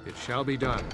It shall be done.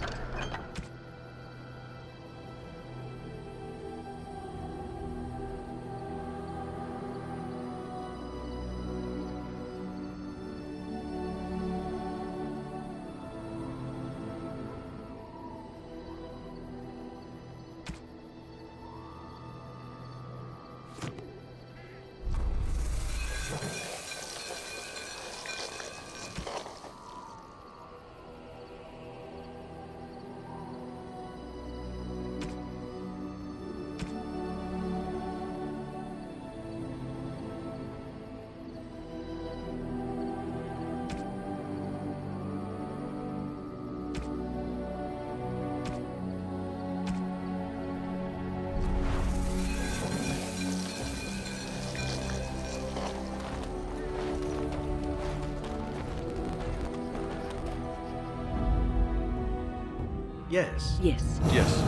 Yes. Yes. Yes.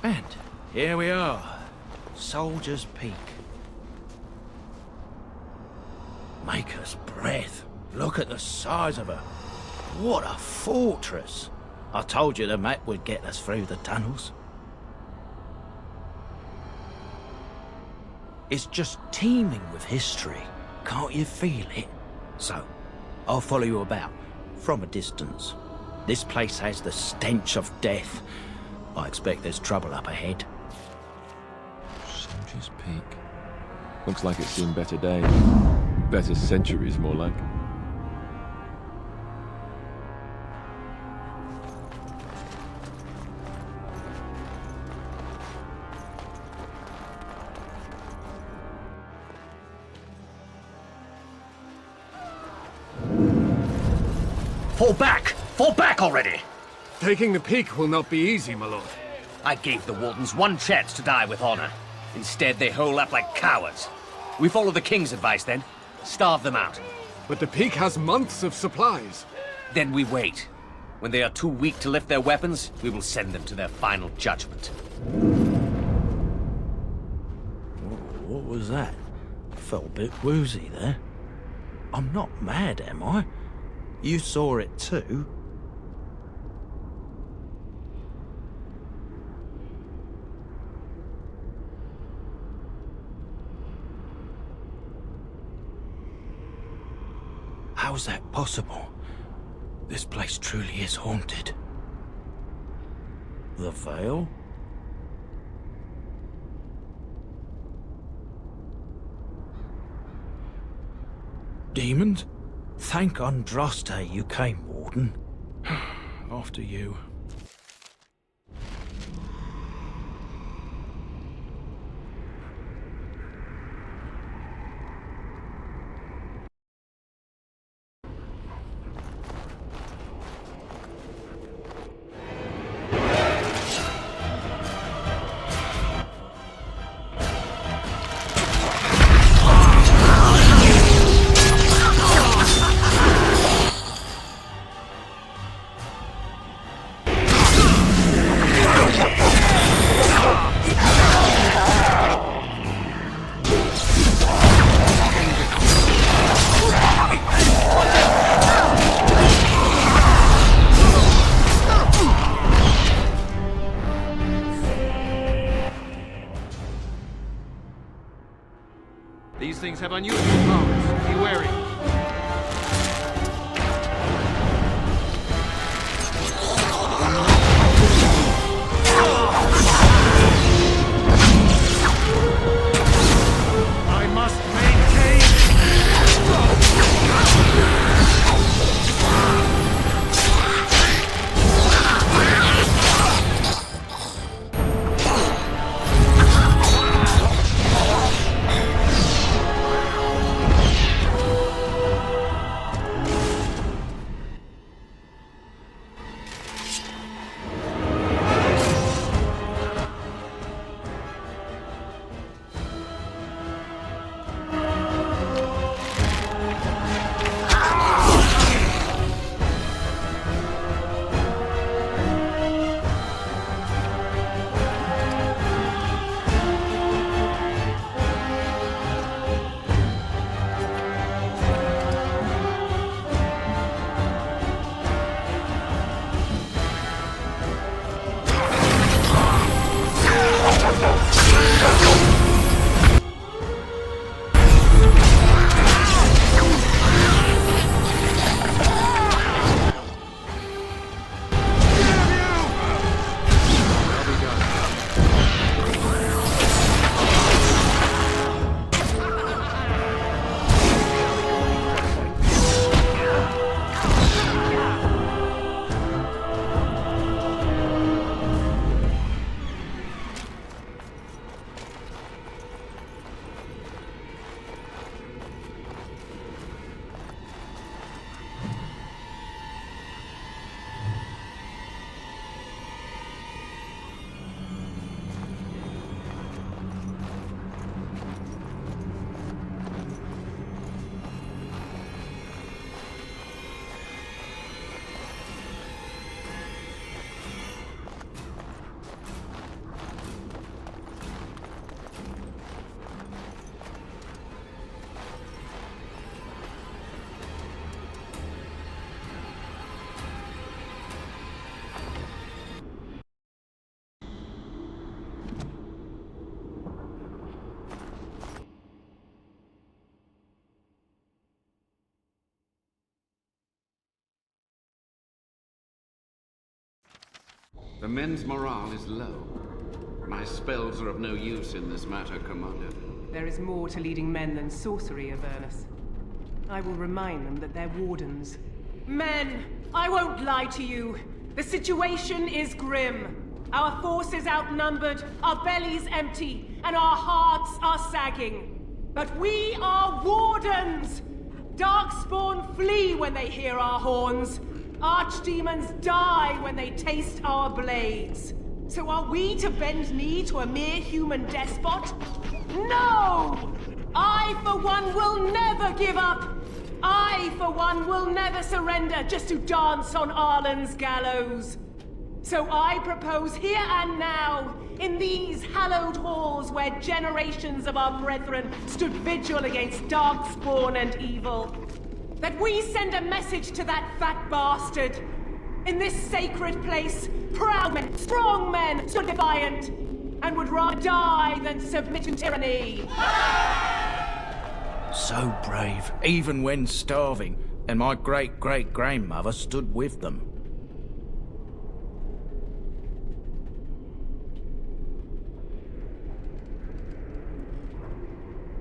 And here we are. Soldier's Peak. Maker's breath. Look at the size of her. What a fortress. I told you the map would get us through the tunnels. It's just teeming with history. Can't you feel it? So, I'll follow you about, from a distance. This place has the stench of death. I expect there's trouble up ahead. Soldier's Peak. Looks like it's seen better days. Better centuries, more like. Fall back! Fall back already! Taking the peak will not be easy, my lord. I gave the Wardens one chance to die with honor. Instead, they hole up like cowards. We follow the King's advice then. Starve them out. But the peak has months of supplies. Then we wait. When they are too weak to lift their weapons, we will send them to their final judgment. What was that? Felt a bit woozy there. I'm not mad, am I? You saw it too? How's that possible? This place truly is haunted. The Vale? Demons? Thank Andraste you came, Warden. After you. These things have unusual powers. Be wary. I must maintain. The men's morale is low. My spells are of no use in this matter, Commander. There is more to leading men than sorcery, Avernus. I will remind them that they're wardens. Men, I won't lie to you. The situation is grim. Our forces outnumbered, our bellies empty, and our hearts are sagging. But we are wardens! Darkspawn flee when they hear our horns. Archdemons die when they taste our blades. So are we to bend knee to a mere human despot? No! I, for one, will never give up! I, for one, will never surrender just to dance on Arlen's gallows. So I propose here and now, in these hallowed halls where generations of our brethren stood vigil against darkspawn and evil, that we send a message to that fat bastard. In this sacred place, proud men, strong men stood defiant, and would rather die than submit to tyranny. So brave, even when starving, and my great-great-grandmother stood with them.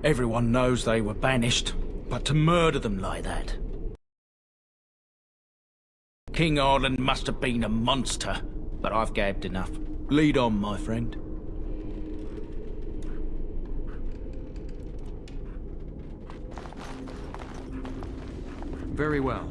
Everyone knows they were banished, but to murder them like that... King Arlen must have been a monster, but I've gabbed enough. Lead on, my friend. Very well.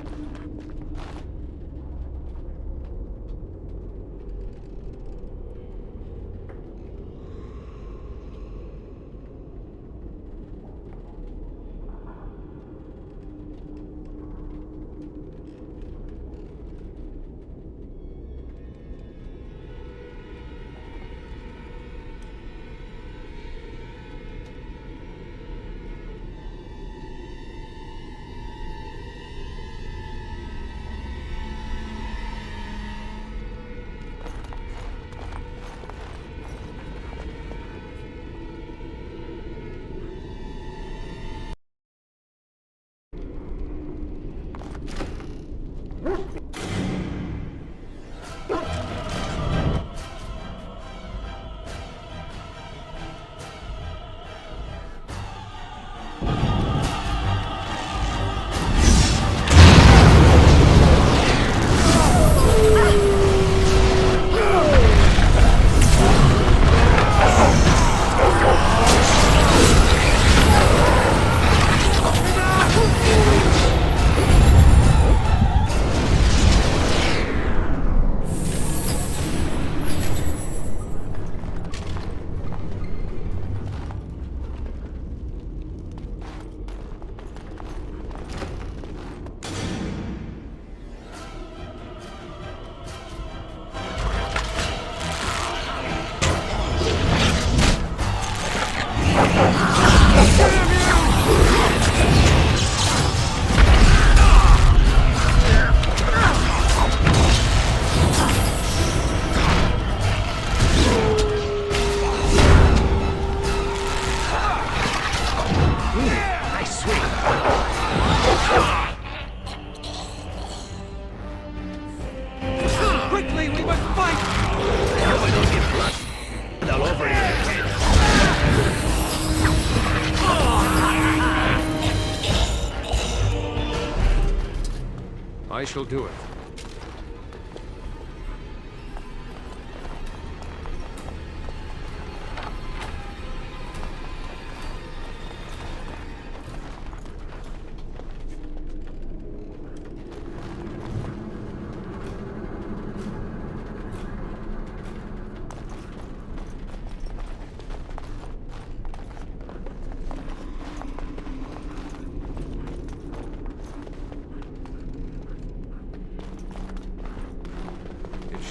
I shall do it.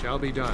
Shall be done.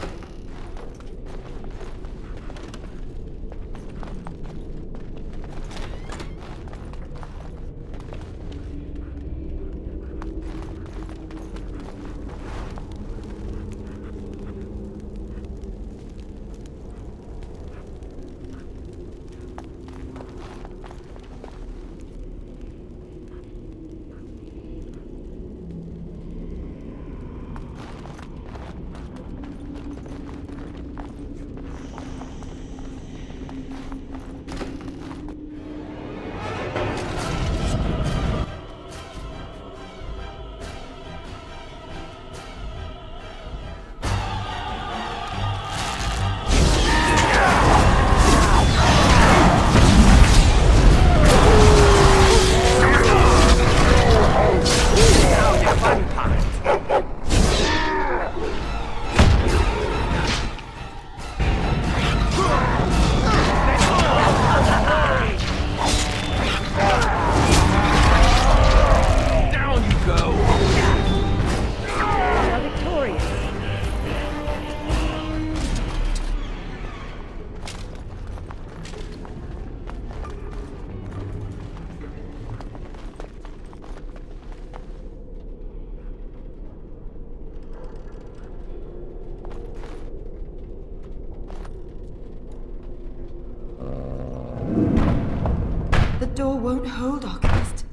won't hold, Arcanist.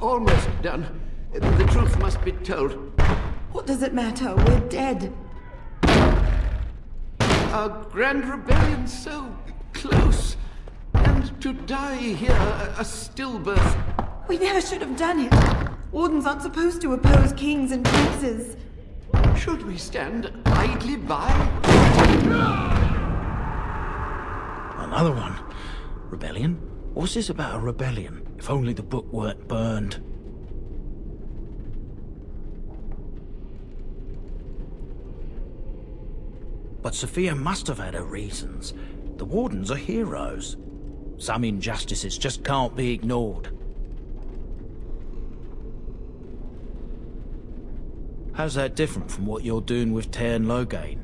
Almost done. The truth must be told. What does it matter? We're dead. Our grand rebellion so close. And to die here, a stillbirth. We never should have done it. Wardens aren't supposed to oppose kings and princes. Should we stand idly by? Another one. Rebellion? What's this about a rebellion? If only the book weren't burned. But Sophia must have had her reasons. The Wardens are heroes. Some injustices just can't be ignored. How's that different from what you're doing with Teyrn Loghain?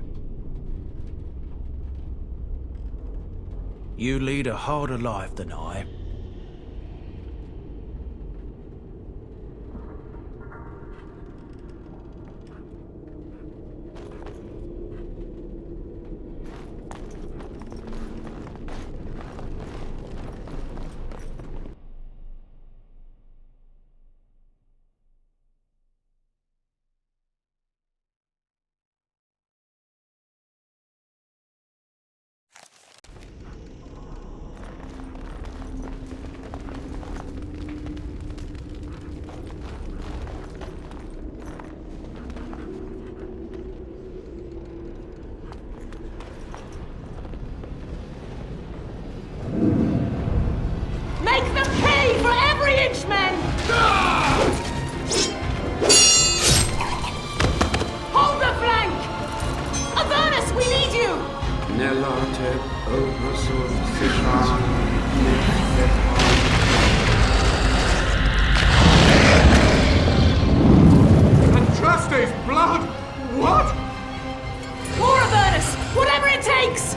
You lead a harder life than I. Make them pay for every inch, men! Hold the flank! Avernus, we need you! Nelate Obrasur Sishan. Andraste's blood! What? More Avernus! Whatever it takes!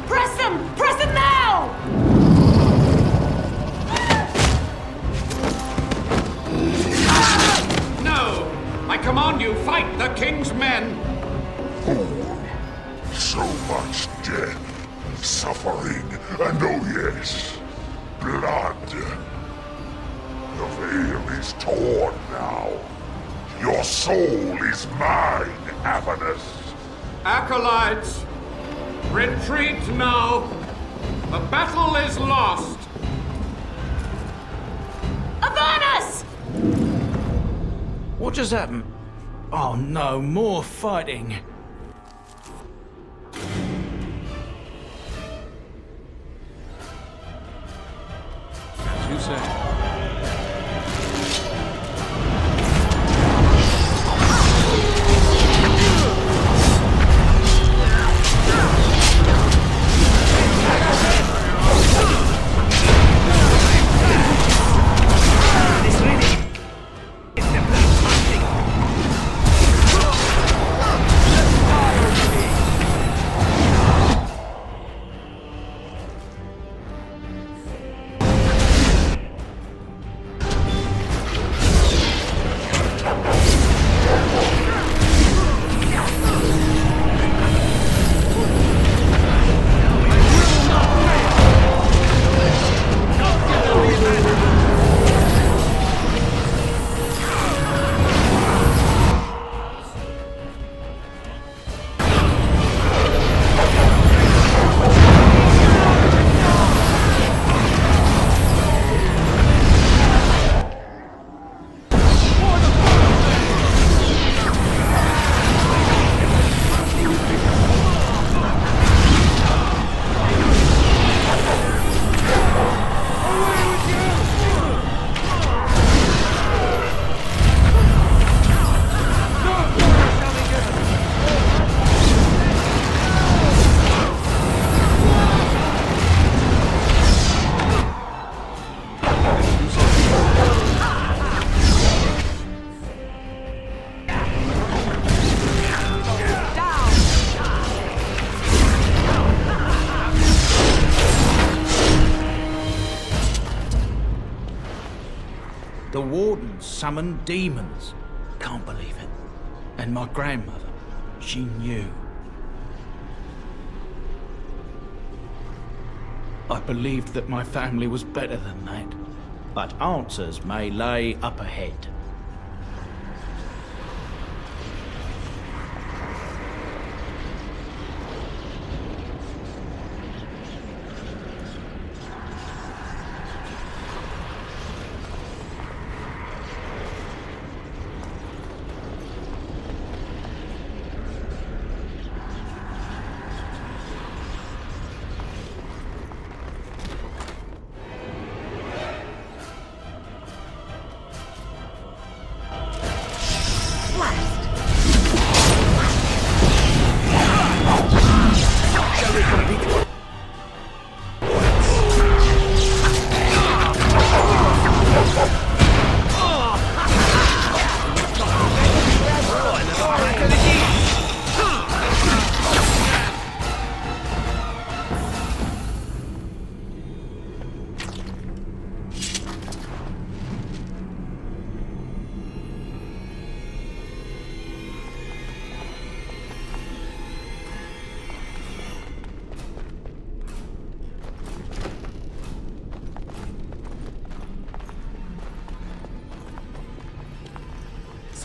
Press them! Press them now! No! I command you, fight the king's men! So much death, suffering, and oh yes, blood. The veil is torn now. Your soul is mine, Avernus. Acolytes, retreat now! The battle is lost! Avernus! What just happened? Oh no, more fighting. As you say. The Wardens summoned demons. Can't believe it. And my grandmother, she knew. I believed that my family was better than that. But answers may lay up ahead.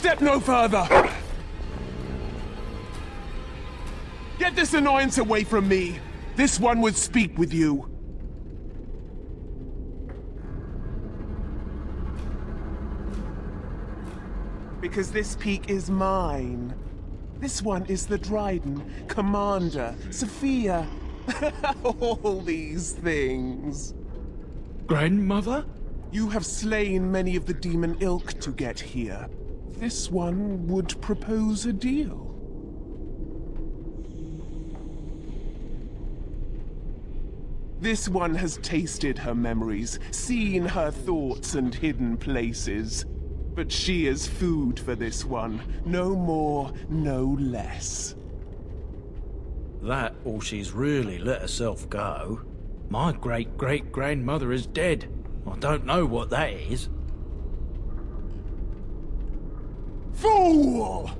Step no further! Get this annoyance away from me! This one would speak with you. Because this peak is mine. This one is the Dryden, Commander, Sophia. All these things. Grandmother? You have slain many of the demon ilk to get here. This one would propose a deal. This one has tasted her memories, seen her thoughts and hidden places. But she is food for this one. No more, no less. That or she's really let herself go. My great-great-grandmother is dead. I don't know what that is. Fool!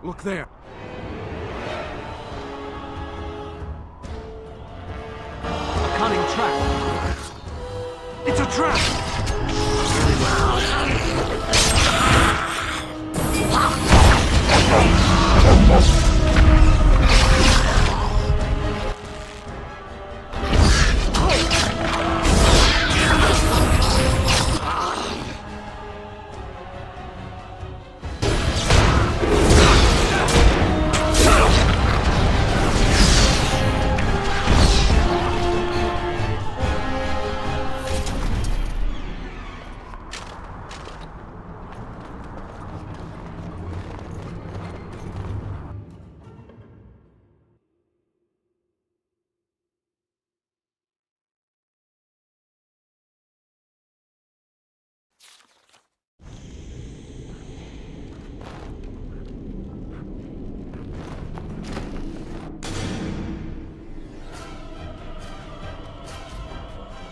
Look there. A cunning trap. It's a trap!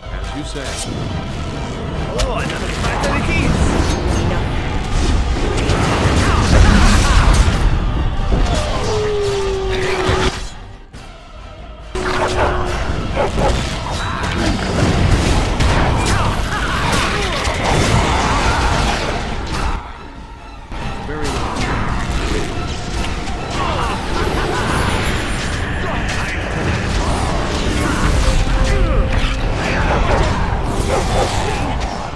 As you say. Oh, another fight of the keys! Very well.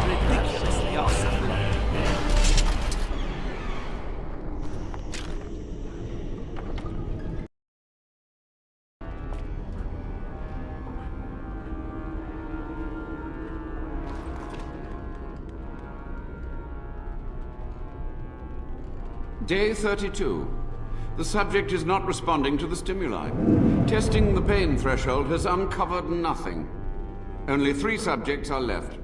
Ridiculously awesome. Day 32. The subject is not responding to the stimuli. Testing the pain threshold has uncovered nothing. Only 3 subjects are left.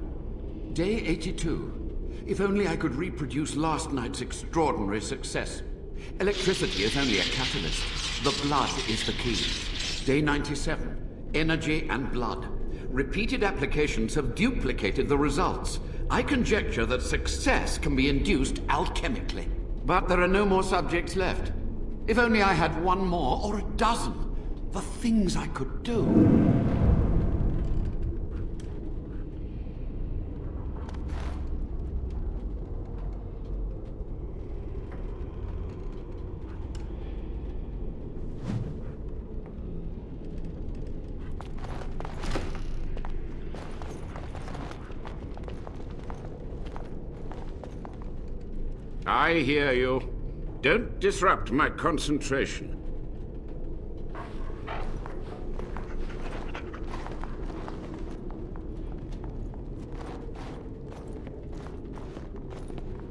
Day 82. If only I could reproduce last night's extraordinary success. Electricity is only a catalyst. The blood is the key. Day 97. Energy and blood. Repeated applications have duplicated the results. I conjecture that success can be induced alchemically. But there are no more subjects left. If only I had one more, or a dozen. The things I could do. I hear you. Don't disrupt my concentration.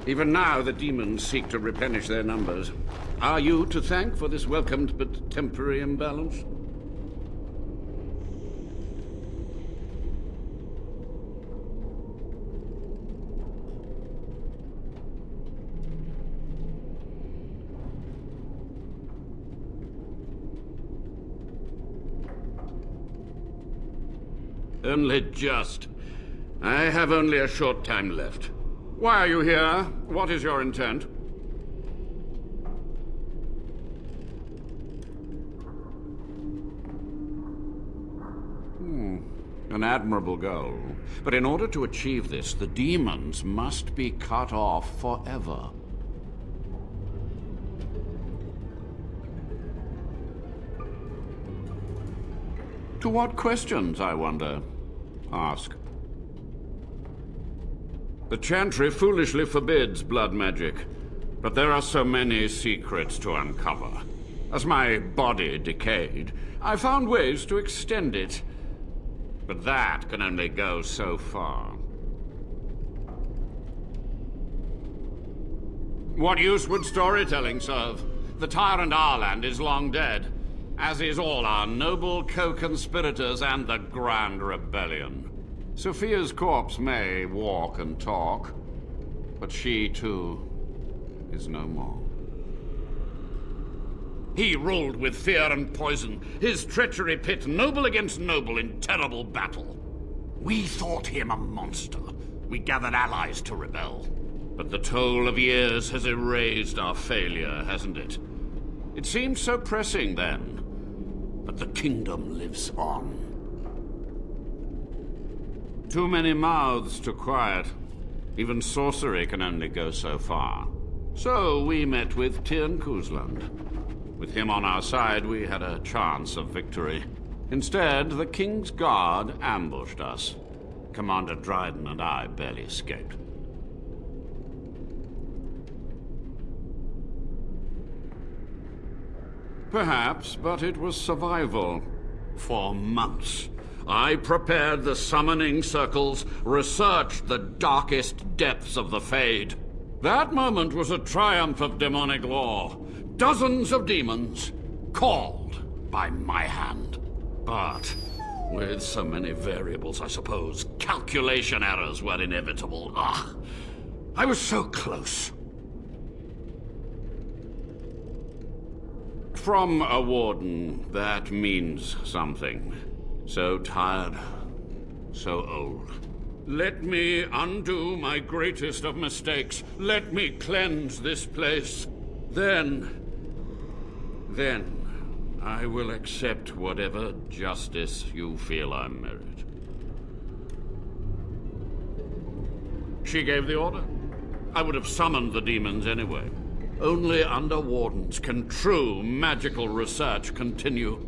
Even now, the demons seek to replenish their numbers. Are you to thank for this welcomed but temporary imbalance? Only just. I have only a short time left. Why are you here? What is your intent? An admirable goal. But in order to achieve this, the demons must be cut off forever. To what questions, I wonder? Ask. The Chantry foolishly forbids blood magic, but there are so many secrets to uncover. As my body decayed, I found ways to extend it. But that can only go so far. What use would storytelling serve? The tyrant Arland is long dead, as is all our noble co-conspirators and the Grand Rebellion. Sophia's corpse may walk and talk, but she, too, is no more. He ruled with fear and poison, his treachery pit noble against noble in terrible battle. We thought him a monster. We gathered allies to rebel. But the toll of years has erased our failure, hasn't it? It seemed so pressing then, but the kingdom lives on. Too many mouths to quiet. Even sorcery can only go so far. So we met with Tirn Kuzland. With him on our side, we had a chance of victory. Instead, the King's Guard ambushed us. Commander Dryden and I barely escaped. Perhaps, but it was survival. For months, I prepared the summoning circles, researched the darkest depths of the Fade. That moment was a triumph of demonic law. Dozens of demons, called by my hand. But with so many variables, I suppose, calculation errors were inevitable. I was so close. From a warden, that means something. So tired, so old. Let me undo my greatest of mistakes. Let me cleanse this place. Then I will accept whatever justice you feel I merit. She gave the order. I would have summoned the demons anyway. Only under wardens can true magical research continue.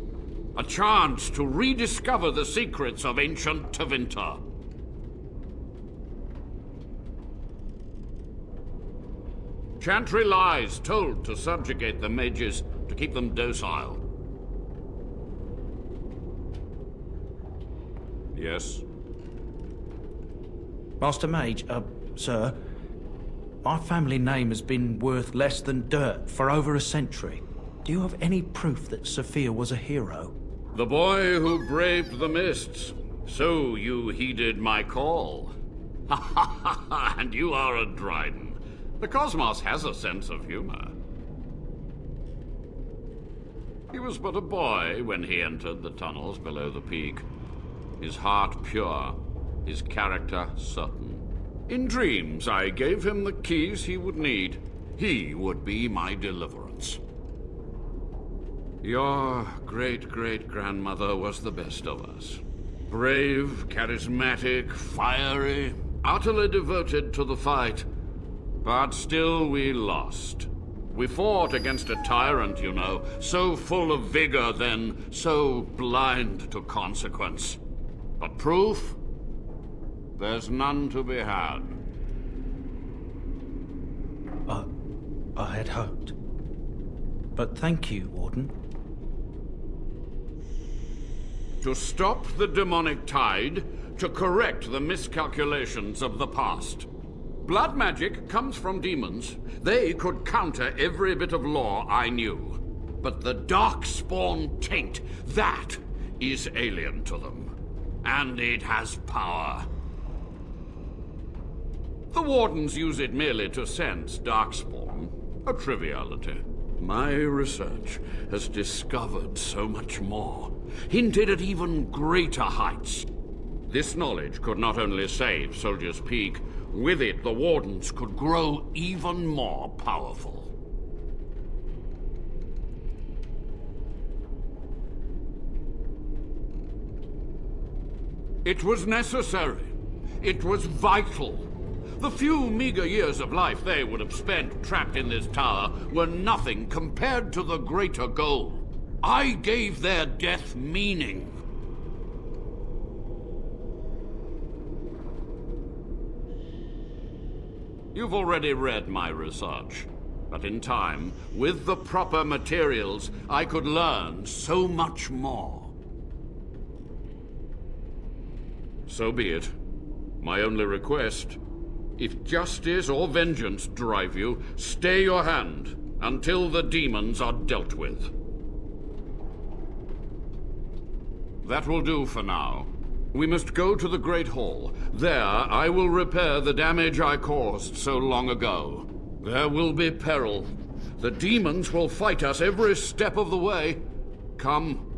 A chance to rediscover the secrets of ancient Tevinter. Chantry lies told to subjugate the mages, to keep them docile. Yes? Master Mage, sir, my family name has been worth less than dirt for over a century. Do you have any proof that Sophia was a hero? The boy who braved the mists. So you heeded my call. Ha ha ha ha, and you are a Dryden. The cosmos has a sense of humor. He was but a boy when he entered the tunnels below the peak. His heart pure, his character certain. In dreams, I gave him the keys he would need. He would be my deliverance. Your great-great-grandmother was the best of us. Brave, charismatic, fiery, utterly devoted to the fight. But still we lost. We fought against a tyrant, you know, so full of vigor then, so blind to consequence. But proof? There's none to be had. I had hoped. But thank you, Warden. To stop the demonic tide, to correct the miscalculations of the past. Blood magic comes from demons. They could counter every bit of law I knew. But the Darkspawn taint, that is alien to them. And it has power. The Wardens use it merely to sense Darkspawn. A triviality. My research has discovered so much more, hinted at even greater heights. This knowledge could not only save Soldier's Peak, with it the Wardens could grow even more powerful. It was necessary. It was vital. The few meager years of life they would have spent trapped in this tower were nothing compared to the greater goal. I gave their death meaning. You've already read my research, but in time, with the proper materials, I could learn so much more. So be it. My only request, if justice or vengeance drive you, stay your hand until the demons are dealt with. That will do for now. We must go to the Great Hall. There, I will repair the damage I caused so long ago. There will be peril. The demons will fight us every step of the way. Come.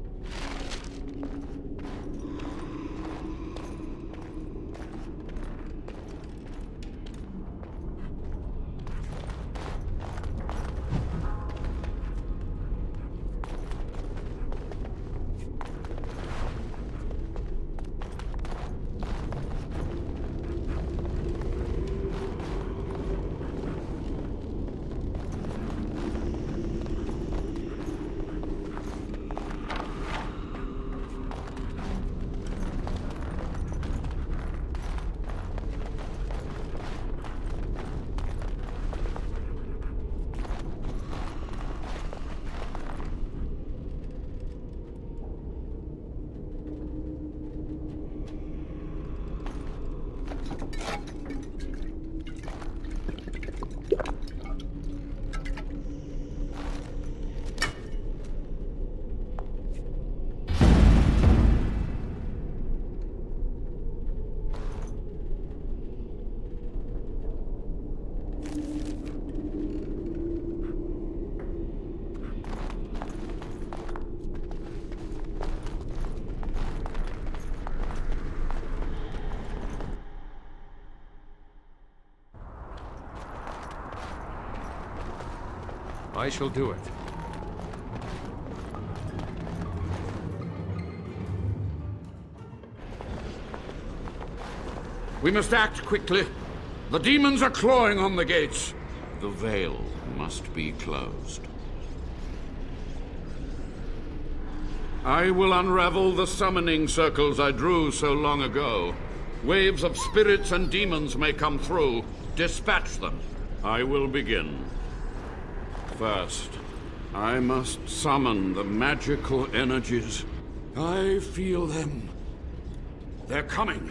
I shall do it. We must act quickly. The demons are clawing on the gates. The veil must be closed. I will unravel the summoning circles I drew so long ago. Waves of spirits and demons may come through. Dispatch them. I will begin. First, I must summon the magical energies. I feel them. They're coming.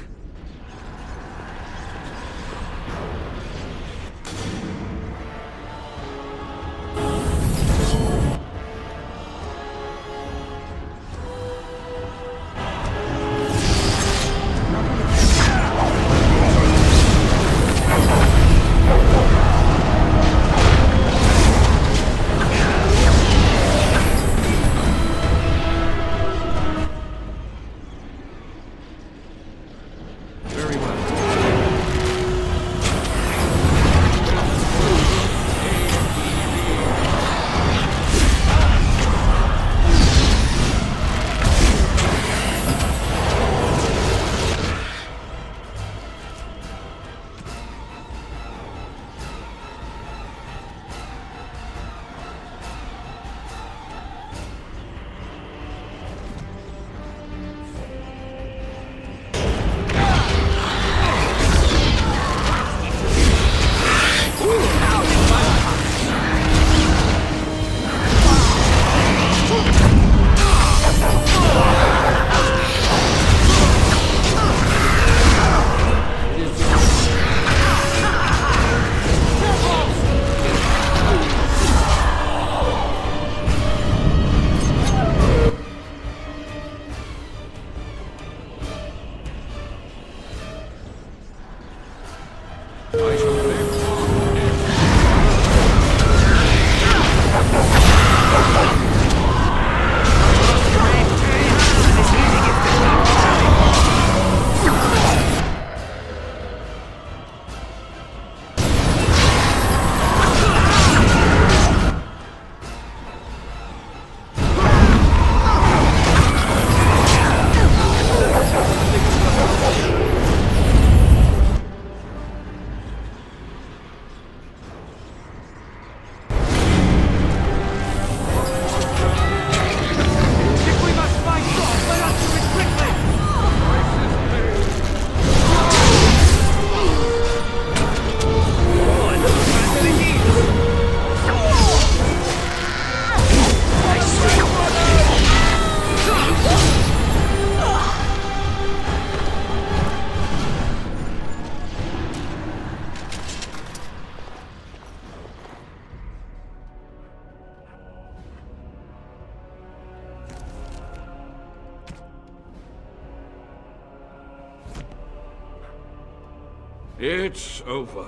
It's over.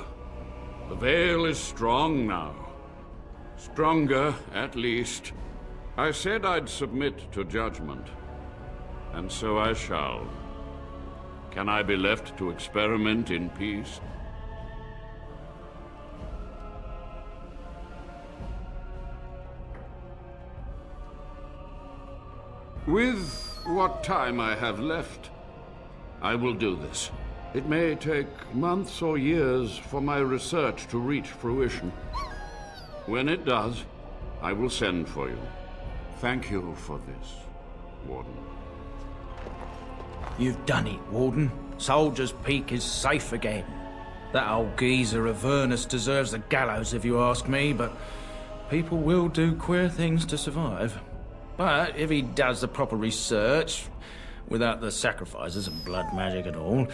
The Veil is strong now. Stronger, at least. I said I'd submit to judgment. And so I shall. Can I be left to experiment in peace? With what time I have left, I will do this. It may take months or years for my research to reach fruition. When it does, I will send for you. Thank you for this, Warden. You've done it, Warden. Soldier's Peak is safe again. That old geezer of Avernus deserves the gallows if you ask me, but people will do queer things to survive. But if he does the proper research, without the sacrifices and blood magic and all,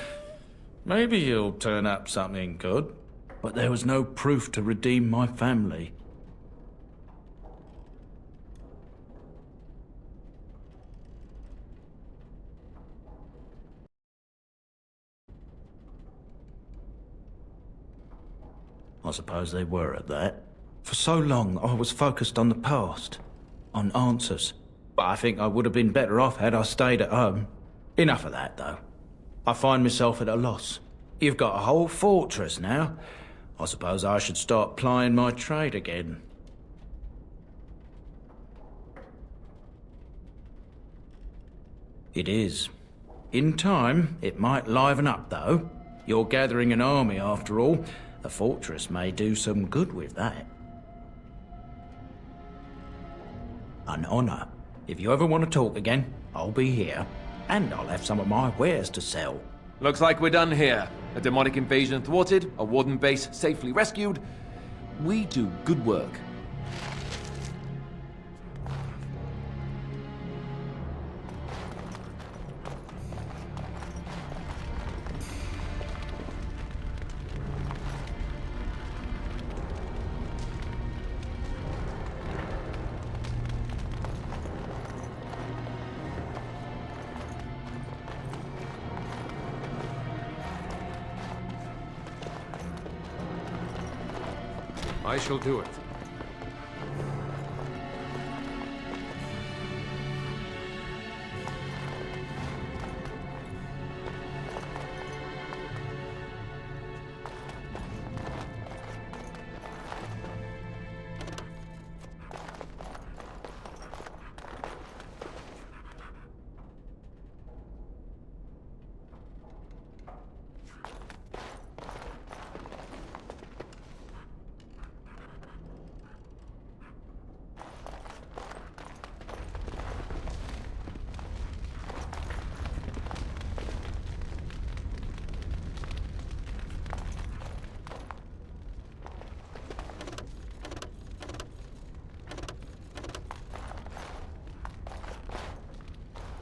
maybe he'll turn up something good. But there was no proof to redeem my family. I suppose they were at that. For so long, I was focused on the past, on answers. But I think I would have been better off had I stayed at home. Enough of that, though. I find myself at a loss. You've got a whole fortress now. I suppose I should start plying my trade again. It is. In time, it might liven up, though. You're gathering an army, after all. The fortress may do some good with that. An honor. If you ever want to talk again, I'll be here. And I'll have some of my wares to sell. Looks like we're done here. A demonic invasion thwarted, a warden base safely rescued. We do good work. I shall do it.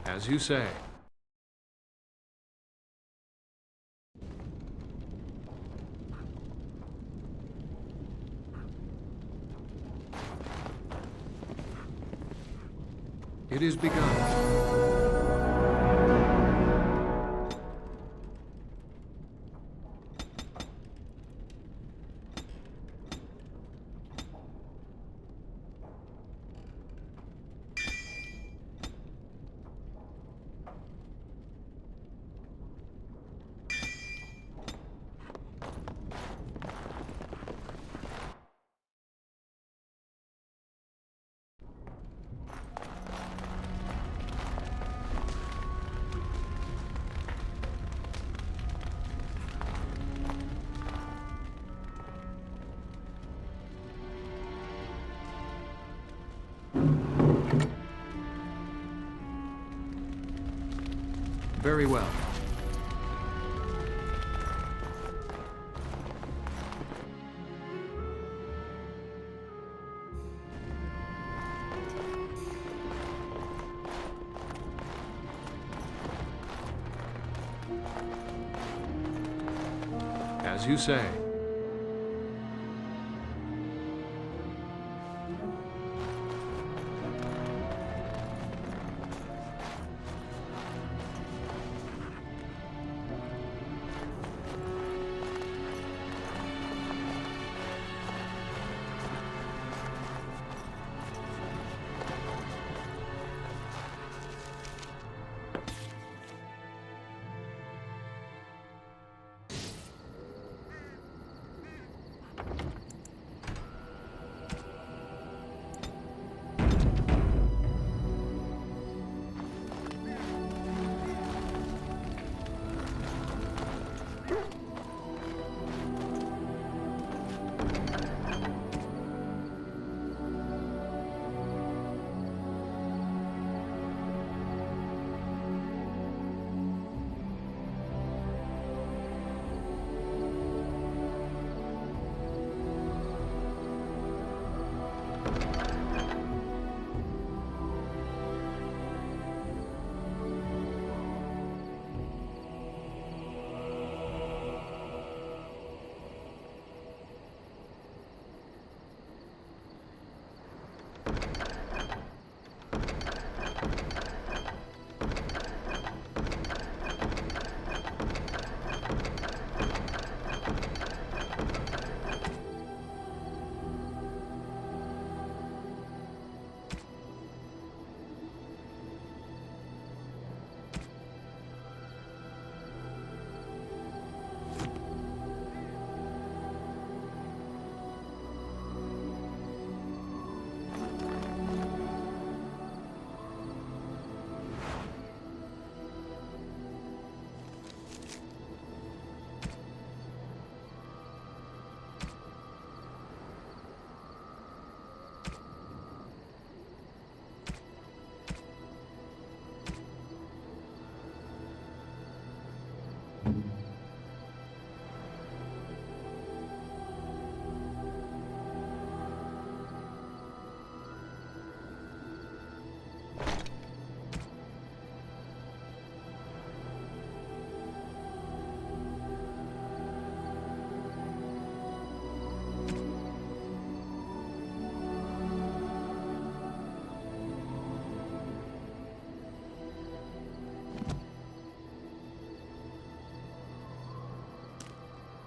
As you say. It is begun. Very well. As you say.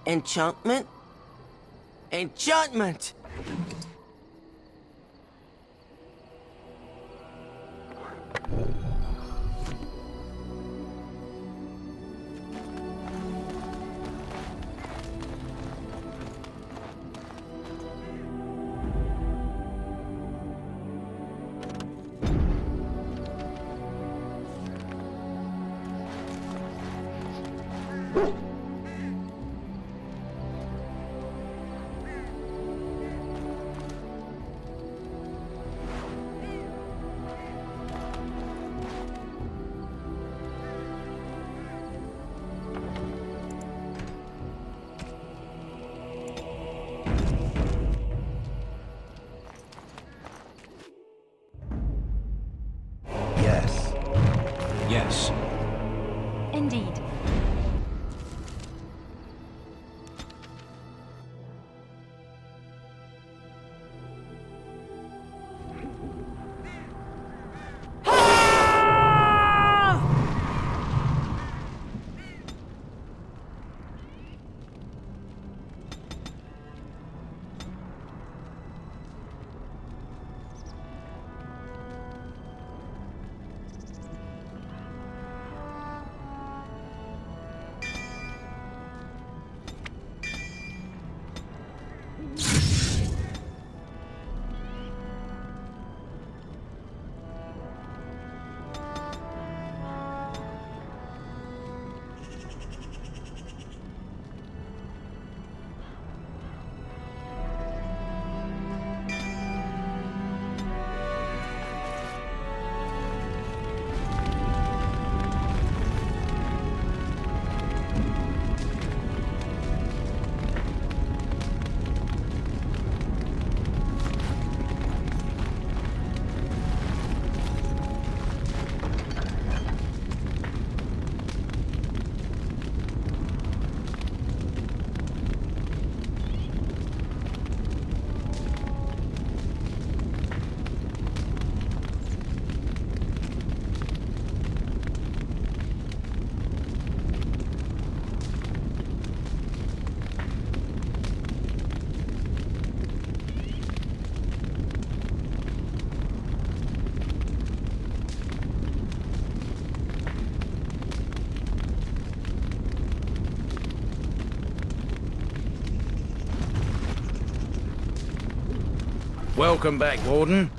Enchantment? Enchantment! Yes. Indeed. Welcome back, Warden.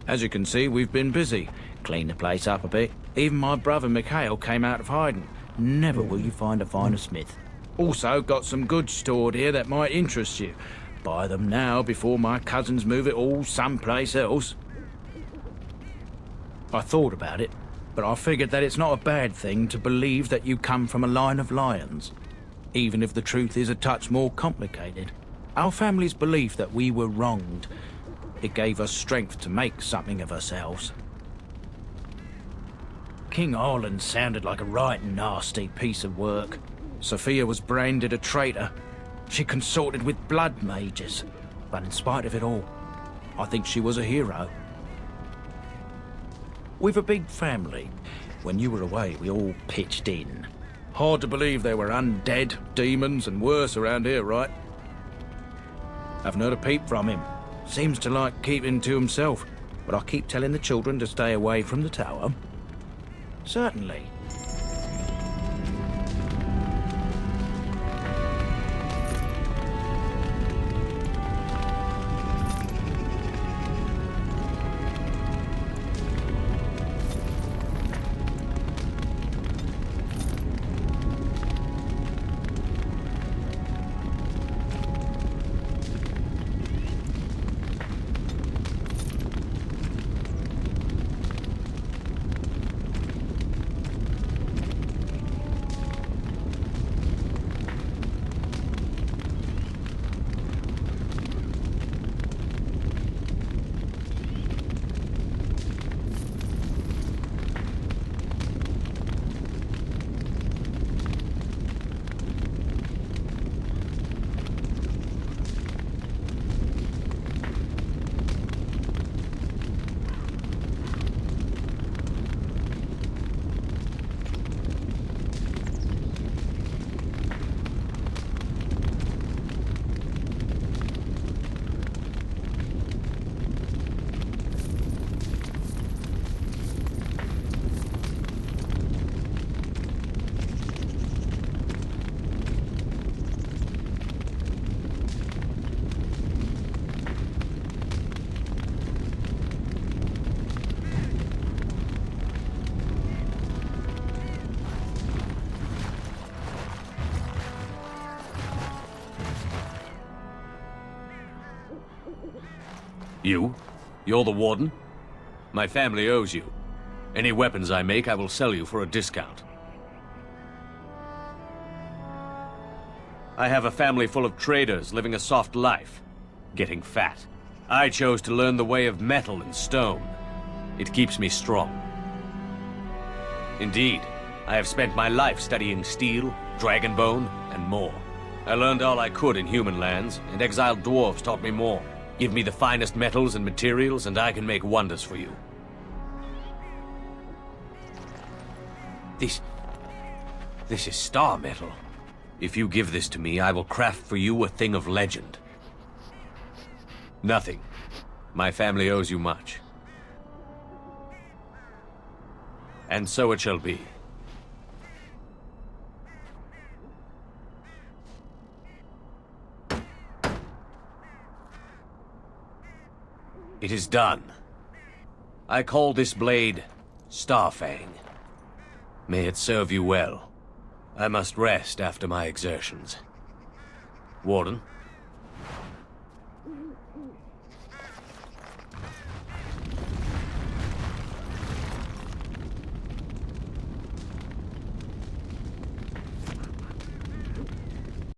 As you can see, we've been busy. Cleaned the place up a bit. Even my brother Mikhail came out of hiding. Never will you find a finer smith. Also, got some goods stored here that might interest you. Buy them now before my cousins move it all someplace else. I thought about it, but I figured that it's not a bad thing to believe that you come from a line of lions. Even if the truth is a touch more complicated. Our family's belief that we were wronged It gave us strength to make something of ourselves. King Arland sounded like a right nasty piece of work. Sophia was branded a traitor. She consorted with blood mages. But in spite of it all, I think she was a hero. We've a big family. When you were away, we all pitched in. Hard to believe there were undead, demons, and worse around here, right? Haven't heard a peep from him. Seems to like keeping to himself. But I keep telling the children to stay away from the tower. Certainly. You? You're the Warden? My family owes you. Any weapons I make, I will sell you for a discount. I have a family full of traders living a soft life, getting fat. I chose to learn the way of metal and stone. It keeps me strong. Indeed, I have spent my life studying steel, dragonbone, and more. I learned all I could in human lands, and exiled dwarves taught me more. Give me the finest metals and materials, and I can make wonders for you. This is star metal. If you give this to me, I will craft for you a thing of legend. Nothing. My family owes you much. And so it shall be. It is done. I call this blade Starfang. May it serve you well. I must rest after my exertions. Warden?